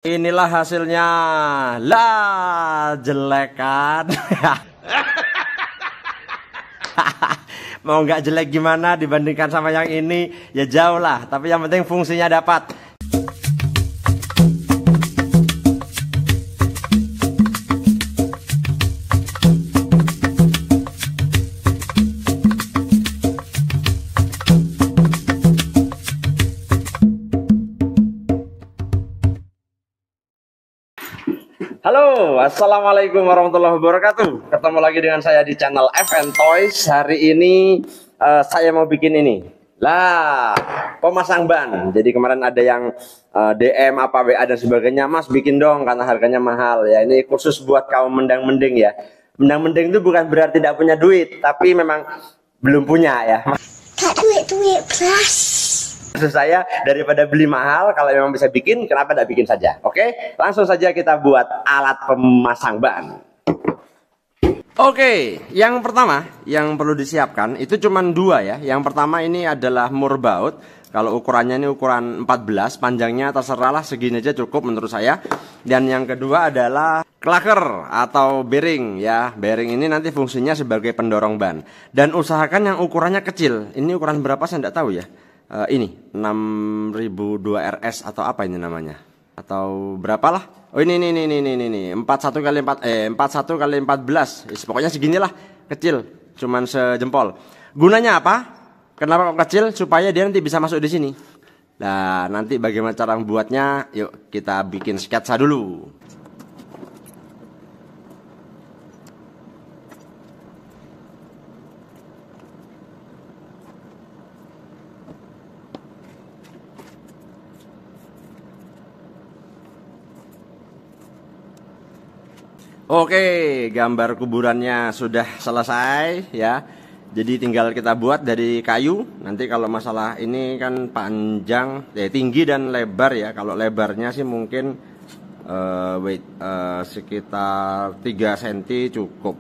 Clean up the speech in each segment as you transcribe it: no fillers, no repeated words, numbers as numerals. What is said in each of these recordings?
Inilah hasilnya. Lah, jelek kan? Mau nggak jelek gimana dibandingkan sama yang ini? Ya jauh lah, tapi yang penting fungsinya dapat. Halo, assalamualaikum warahmatullahi wabarakatuh. Ketemu lagi dengan saya di channel FN Toys. Hari ini saya mau bikin ini. Lah, pemasang ban. Jadi kemarin ada yang DM apa WA dan sebagainya, Mas bikin dong karena harganya mahal ya. Ini khusus buat kaum mendang-mending ya. Mendang-mending itu bukan berarti tidak punya duit, tapi memang belum punya ya. Tak duit plus. Maksud saya, daripada beli mahal, kalau memang bisa bikin, kenapa tidak bikin saja? Oke, langsung saja kita buat alat pemasang ban. Oke, yang pertama yang perlu disiapkan itu cuma dua ya. Yang pertama ini adalah mur baut. Kalau ukurannya ini ukuran 14, panjangnya terserahlah, segini aja cukup menurut saya. Dan yang kedua adalah klaker atau bearing ya. Bearing ini nanti fungsinya sebagai pendorong ban. Dan usahakan yang ukurannya kecil. Ini ukuran berapa saya tidak tahu ya. Ini 6002 RS atau apa ini namanya, atau berapalah. Oh ini 41 kali 41 kali 14. Pokoknya seginilah, kecil, cuman sejempol. Gunanya apa? Kenapa kok kecil? Supaya dia nanti bisa masuk di sini. Nah, nanti bagaimana cara membuatnya? Yuk kita bikin sketsa dulu. Oke, gambar kuburannya sudah selesai ya. Jadi tinggal kita buat dari kayu. Nanti kalau masalah ini kan panjang, tinggi dan lebar ya. Kalau lebarnya sih mungkin sekitar 3 cm cukup.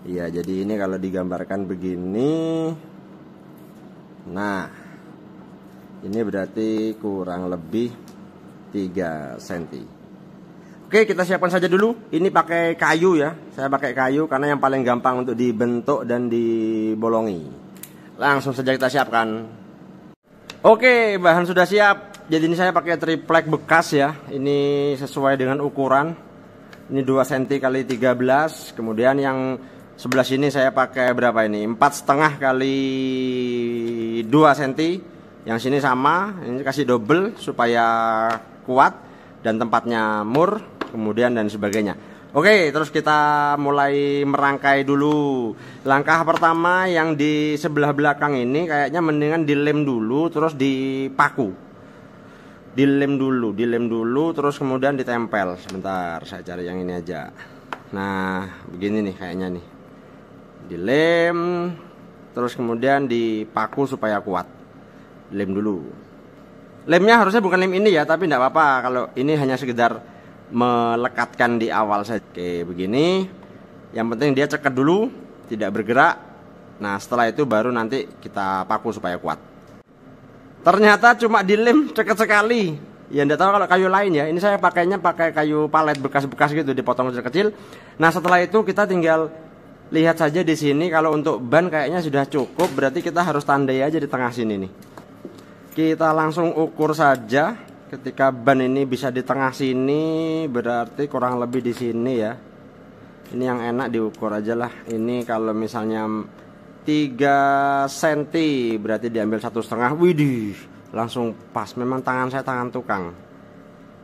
Iya, jadi ini kalau digambarkan begini. Nah, ini berarti kurang lebih 3 cm. Oke, kita siapkan saja dulu. Ini pakai kayu ya. Saya pakai kayu karena yang paling gampang untuk dibentuk dan dibolongi. Langsung saja kita siapkan. Oke, bahan sudah siap. Jadi ini saya pakai triplek bekas ya. Ini sesuai dengan ukuran. Ini 2 cm kali 13. Kemudian yang sebelah sini saya pakai berapa ini? 4,5 kali 2 cm. Yang sini sama. Ini kasih double supaya kuat dan tempatnya mur. Kemudian dan sebagainya. Oke, terus kita mulai merangkai dulu. Langkah pertama yang di sebelah belakang ini kayaknya mendingan dilem dulu, terus dipaku. Dilem dulu, terus kemudian ditempel. Sebentar, saya cari yang ini aja. Nah, begini nih kayaknya nih. Dilem, terus kemudian dipaku supaya kuat. Lem dulu. Lemnya harusnya bukan lem ini ya, tapi tidak apa-apa. Kalau ini hanya sekedar melekatkan di awal saja. Oke, begini. Yang penting dia cekat dulu, tidak bergerak. Nah, setelah itu baru nanti kita paku supaya kuat. Ternyata cuma dilem cekat sekali. Ya, tidak tahu kalau kayu lain ya. Ini saya pakainya pakai kayu palet bekas-bekas gitu, dipotong kecil-kecil. Nah, setelah itu kita tinggal lihat saja di sini. Kalau untuk ban kayaknya sudah cukup, berarti kita harus tandai aja di tengah sini nih. Kita langsung ukur saja. Ketika ban ini bisa di tengah sini, berarti kurang lebih di sini ya. Ini yang enak diukur aja lah. Ini kalau misalnya 3 cm, berarti diambil 1,5. Widih, langsung pas. Memang tangan saya tangan tukang.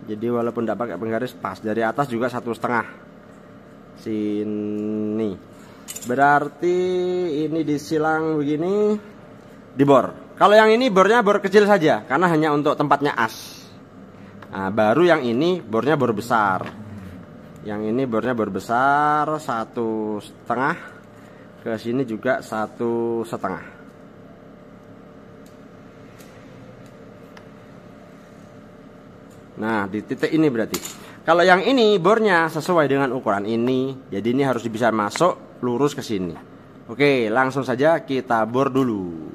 Jadi walaupun tidak pakai penggaris pas. Dari atas juga 1,5. Sini. Berarti ini disilang begini, dibor. Kalau yang ini bornya bor kecil saja, karena hanya untuk tempatnya as. Nah, baru yang ini bornya bor besar. Yang ini bornya bor besar 1,5. Ke sini juga 1,5. Nah, di titik ini berarti. Kalau yang ini bornya sesuai dengan ukuran ini, jadi ini harus bisa masuk lurus ke sini. Oke, langsung saja kita bor dulu.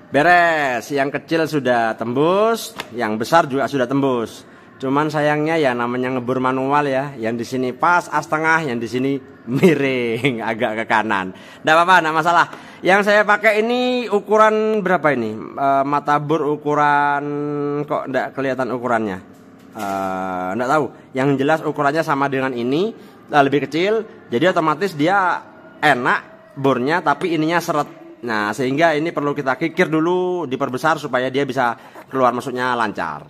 Beres, yang kecil sudah tembus, yang besar juga sudah tembus. Cuman sayangnya ya namanya ngebor manual ya, yang di sini pas as tengah, yang di sini miring agak ke kanan. Nggak apa-apa, nggak masalah. Yang saya pakai ini ukuran berapa ini? Mata bor ukuran, kok nggak kelihatan ukurannya? Nggak tahu. Yang jelas ukurannya sama dengan ini, lebih kecil. Jadi otomatis dia enak bornya, tapi ininya seret. Nah, sehingga ini perlu kita kikir dulu, diperbesar supaya dia bisa keluar masuknya lancar.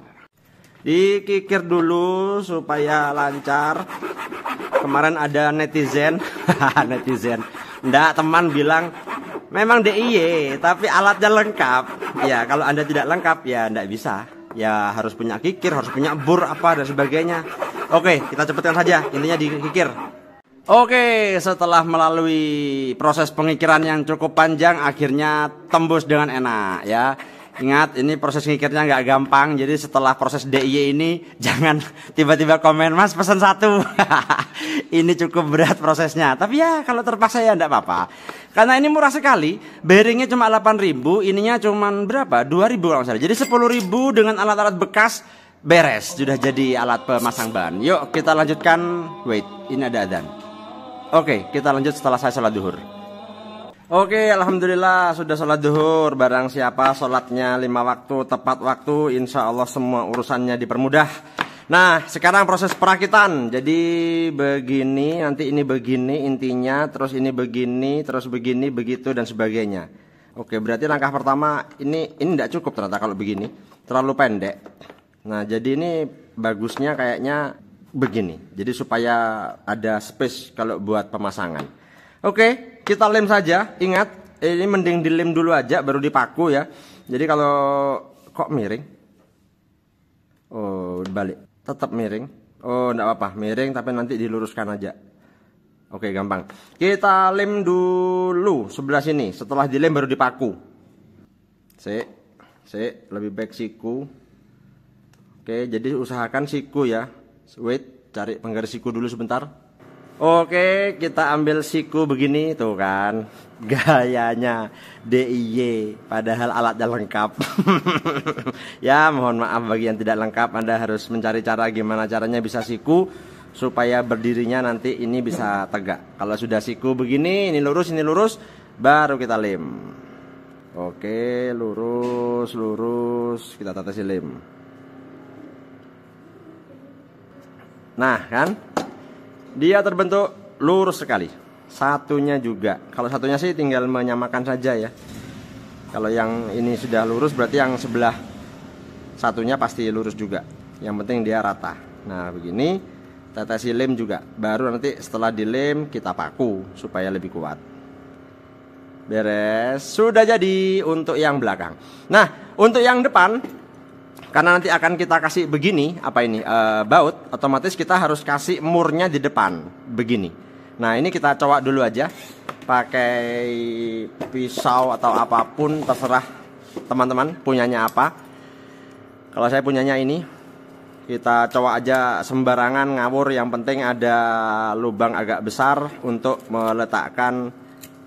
Dikikir dulu supaya lancar. Kemarin ada netizen netizen, ndak, teman bilang memang DIY tapi alatnya lengkap. Ya kalau Anda tidak lengkap ya ndak bisa. Ya harus punya kikir, harus punya bor apa dan sebagainya. Oke, kita cepatkan saja, intinya dikikir. Oke, setelah melalui proses pengikiran yang cukup panjang, akhirnya tembus dengan enak ya. Ingat, ini proses ngikirnya nggak gampang. Jadi setelah proses DIY ini jangan tiba-tiba komen, "Mas pesan satu." Ini cukup berat prosesnya. Tapi ya kalau terpaksa ya nggak apa-apa. Karena ini murah sekali. Bearingnya cuma 8.000, ininya cuma berapa? 2.000 kalau nggak salah. Jadi 10.000 dengan alat-alat bekas beres. Sudah jadi alat pemasang ban. Yuk kita lanjutkan. Wait, ini ada adzan. Oke, kita lanjut setelah saya sholat duhur. Oke, alhamdulillah sudah sholat duhur. Barang siapa sholatnya 5 waktu tepat waktu, insya Allah semua urusannya dipermudah. Nah, sekarang proses perakitan. Jadi begini, nanti ini begini intinya, terus ini begini, terus begini, begitu dan sebagainya. Oke, berarti langkah pertama ini tidak cukup ternyata kalau begini, terlalu pendek. Nah, jadi ini bagusnya kayaknya begini. Jadi supaya ada space kalau buat pemasangan. Oke, kita lem saja. Ingat, ini mending dilem dulu aja baru dipaku ya. Jadi kalau kok miring? Oh, balik. Tetap miring. Oh, enggak apa-apa, miring tapi nanti diluruskan aja. Oke, gampang. Kita lem dulu sebelah sini. Setelah dilem baru dipaku. Lebih baik siku. Oke, jadi usahakan siku ya. Wait, cari penggaris siku dulu sebentar. Oke, kita ambil siku begini, tuh kan gayanya DIY padahal alatnya lengkap. Ya mohon maaf bagi yang tidak lengkap, Anda harus mencari cara gimana caranya bisa siku supaya berdirinya nanti ini bisa tegak. Kalau sudah siku begini, ini lurus, baru kita lem. Oke, lurus, kita tetesi lem. Nah kan, dia terbentuk lurus sekali. Satunya juga. Kalau satunya sih tinggal menyamakan saja ya. Kalau yang ini sudah lurus berarti yang sebelah satunya pasti lurus juga. Yang penting dia rata. Nah begini, tetesi lem juga. Baru nanti setelah dilem kita paku supaya lebih kuat. Beres. Sudah jadi untuk yang belakang. Nah untuk yang depan, karena nanti akan kita kasih begini, baut, otomatis kita harus kasih murnya di depan, begini. Nah ini kita cowok dulu aja, pakai pisau atau apapun, terserah teman-teman punyanya apa. Kalau saya punyanya ini, kita cowok aja sembarangan ngawur, yang penting ada lubang agak besar untuk meletakkan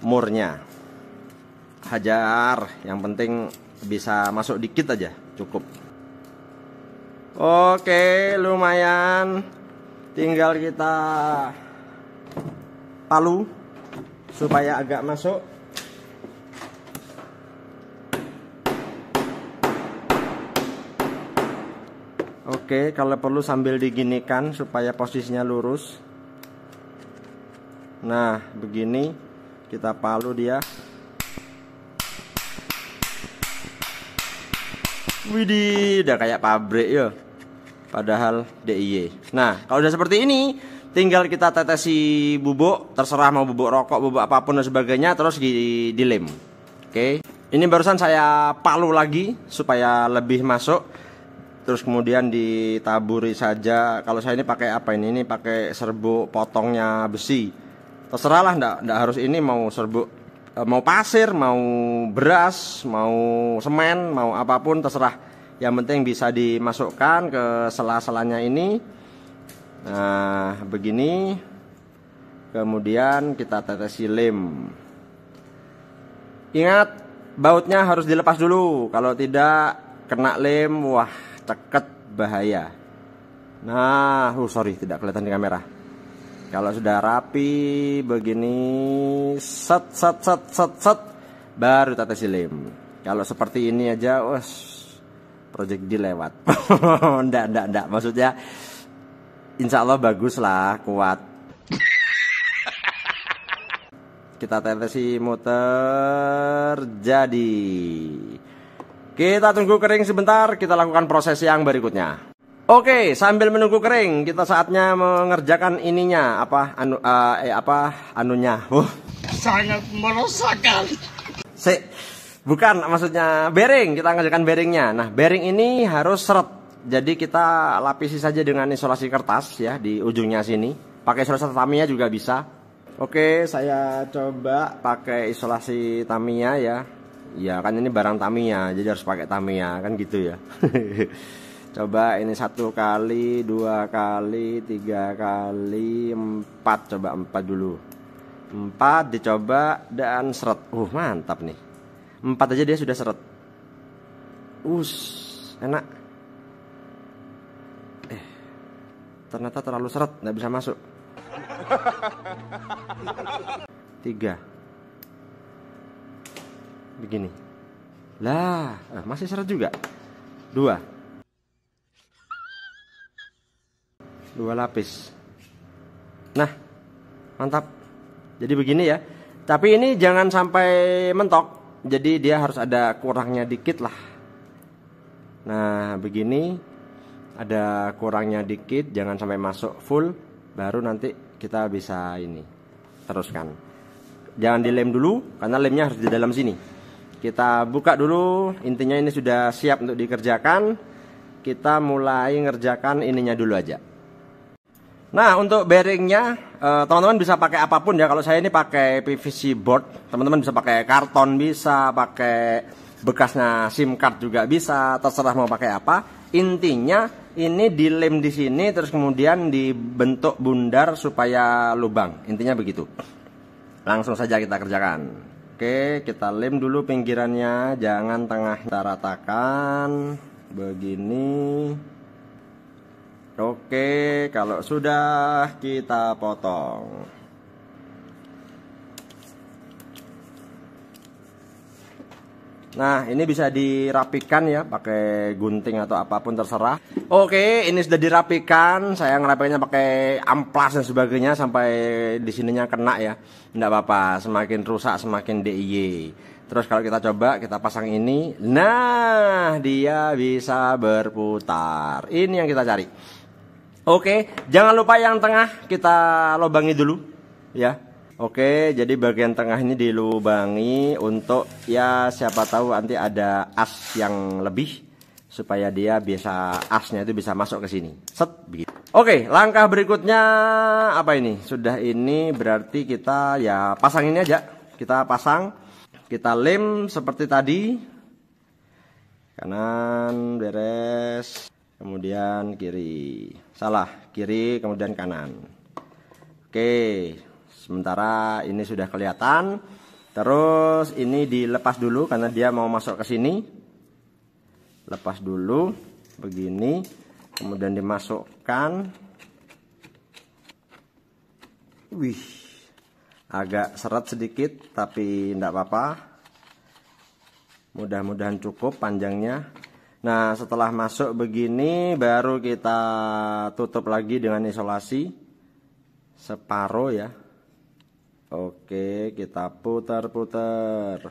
murnya. Hajar, yang penting bisa masuk dikit aja, cukup. Oke, lumayan. Tinggal kita palu supaya agak masuk. Oke, kalau perlu sambil diginikan supaya posisinya lurus. Nah, begini kita palu dia. Widih, udah kayak pabrik ya. Padahal DIY. Nah, kalau udah seperti ini, tinggal kita tetesi bubuk, terserah mau bubuk rokok, bubuk apapun dan sebagainya, terus dilem. Oke. Ini barusan saya palu lagi supaya lebih masuk. Terus kemudian ditaburi saja. Kalau saya ini pakai apa ini? Ini pakai serbuk potongnya besi. Terserahlah, enggak harus ini, mau serbuk, mau pasir, mau beras, mau semen, mau apapun terserah. Yang penting bisa dimasukkan ke sela-selanya ini. Nah, begini. Kemudian kita tetesi lem. Ingat, bautnya harus dilepas dulu. Kalau tidak kena lem, wah, ceket, bahaya. Nah, sorry tidak kelihatan di kamera. Kalau sudah rapi begini, set, baru tata lem. Kalau seperti ini aja, project dilewat. Ndak. Maksudnya, insya Allah bagus lah, kuat. Kita tetesi muter, jadi. Kita tunggu kering sebentar, kita lakukan proses yang berikutnya. Oke, sambil menunggu kering, kita saatnya mengerjakan ininya, anunya. Sangat meresahkan. Bukan, maksudnya bearing, kita ngerjakan bearingnya. Nah, bearing ini harus seret. Jadi kita lapisi saja dengan isolasi kertas ya di ujungnya sini. Pakai isolasi Tamiya juga bisa. Oke, saya coba pakai isolasi Tamiya ya. Ya kan ini barang Tamiya, jadi harus pakai Tamiya kan gitu ya. Coba ini 1 kali, 2 kali, 3 kali, 4. Coba 4 dulu. 4 dicoba dan seret. Mantap nih. 4 aja dia sudah seret. Enak. Ternyata terlalu seret, nggak bisa masuk. 3. Begini. Lah, masih seret juga. 2 lapis. Nah, mantap. Jadi begini ya. Tapi ini jangan sampai mentok. Jadi dia harus ada kurangnya dikit lah. Nah, begini. Ada kurangnya dikit, jangan sampai masuk full. Baru nanti kita bisa ini teruskan. Jangan dilem dulu, karena lemnya harus di dalam sini. Kita buka dulu. Intinya ini sudah siap untuk dikerjakan. Kita mulai ngerjakan ininya dulu aja. Nah, untuk bearingnya teman-teman bisa pakai apapun ya. Kalau saya ini pakai PVC board, teman-teman bisa pakai karton, bisa pakai bekasnya SIM card juga bisa, terserah mau pakai apa. Intinya ini dilem di sini terus kemudian dibentuk bundar supaya lubang. Intinya begitu. Langsung saja kita kerjakan. Oke, kita lem dulu pinggirannya, jangan tengah, kita ratakan begini. Oke, kalau sudah kita potong. Nah, ini bisa dirapikan ya, pakai gunting atau apapun terserah. Oke, ini sudah dirapikan. Saya ngerapikannya pakai amplas dan sebagainya sampai di sininya kena ya. Enggak apa-apa, semakin rusak semakin DIY. Terus kalau kita coba, kita pasang ini. Nah, dia bisa berputar. Ini yang kita cari. Oke, jangan lupa yang tengah kita lubangi dulu ya. Oke, jadi bagian tengah ini dilubangi untuk ya siapa tahu nanti ada as yang lebih supaya dia asnya itu bisa masuk ke sini. Set begitu. Oke, langkah berikutnya apa ini? Sudah ini berarti kita ya pasang ini aja. Kita pasang, kita lem seperti tadi. Kanan beres. Kemudian kiri, salah, kiri kemudian kanan. Oke, sementara ini sudah kelihatan. Terus ini dilepas dulu karena dia mau masuk ke sini. Lepas dulu begini, kemudian dimasukkan. Wih, agak seret sedikit tapi tidak apa-apa. Mudah-mudahan cukup panjangnya. Nah, setelah masuk begini baru kita tutup lagi dengan isolasi separuh ya. Oke, kita putar-putar.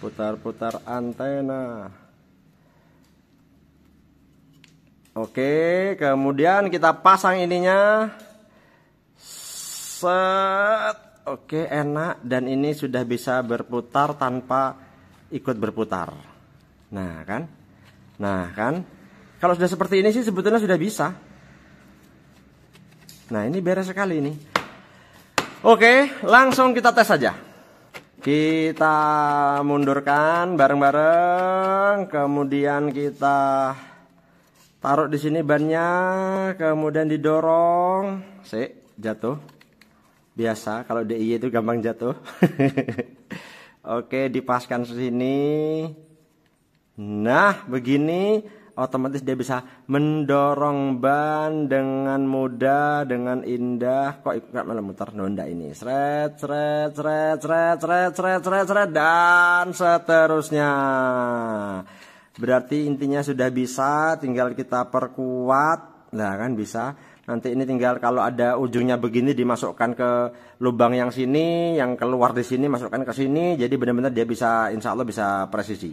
Putar-putar antena. Oke, kemudian kita pasang ininya. Set. Oke, enak dan ini sudah bisa berputar tanpa ikut berputar. Nah, kan? Kalau sudah seperti ini sih sebetulnya sudah bisa. Nah, ini beres sekali ini. Oke, langsung kita tes saja. Kita mundurkan bareng-bareng, kemudian kita taruh di sini bannya, kemudian didorong. Jatuh. Biasa kalau DIY itu gampang jatuh. Oke, dipaskan sini. Nah, begini. otomatis dia bisa mendorong ban dengan mudah, dengan indah. Kok malah muter nonda ini, sret sret sret sret sret sret sret sret dan seterusnya. Berarti intinya sudah bisa, tinggal kita perkuat. Nah kan bisa. Nanti ini tinggal kalau ada ujungnya begini dimasukkan ke lubang yang sini, yang keluar di sini masukkan ke sini. Jadi benar-benar dia bisa, insya Allah bisa presisi.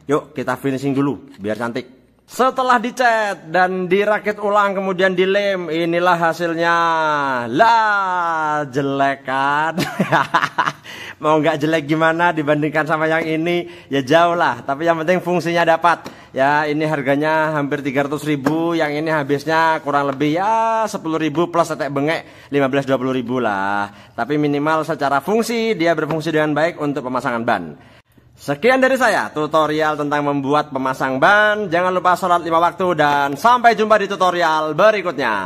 Yuk kita finishing dulu biar cantik. Setelah dicat dan dirakit ulang kemudian dilem, inilah hasilnya. Lah jelek kan? Mau nggak jelek gimana dibandingkan sama yang ini? Ya jauh lah, tapi yang penting fungsinya dapat. Ya ini harganya hampir 300.000, yang ini habisnya kurang lebih ya 10.000 plus tetek bengek 15-20.000 lah. Tapi minimal secara fungsi dia berfungsi dengan baik untuk pemasangan ban. Sekian dari saya tutorial tentang membuat pemasang ban. Jangan lupa sholat 5 waktu dan sampai jumpa di tutorial berikutnya.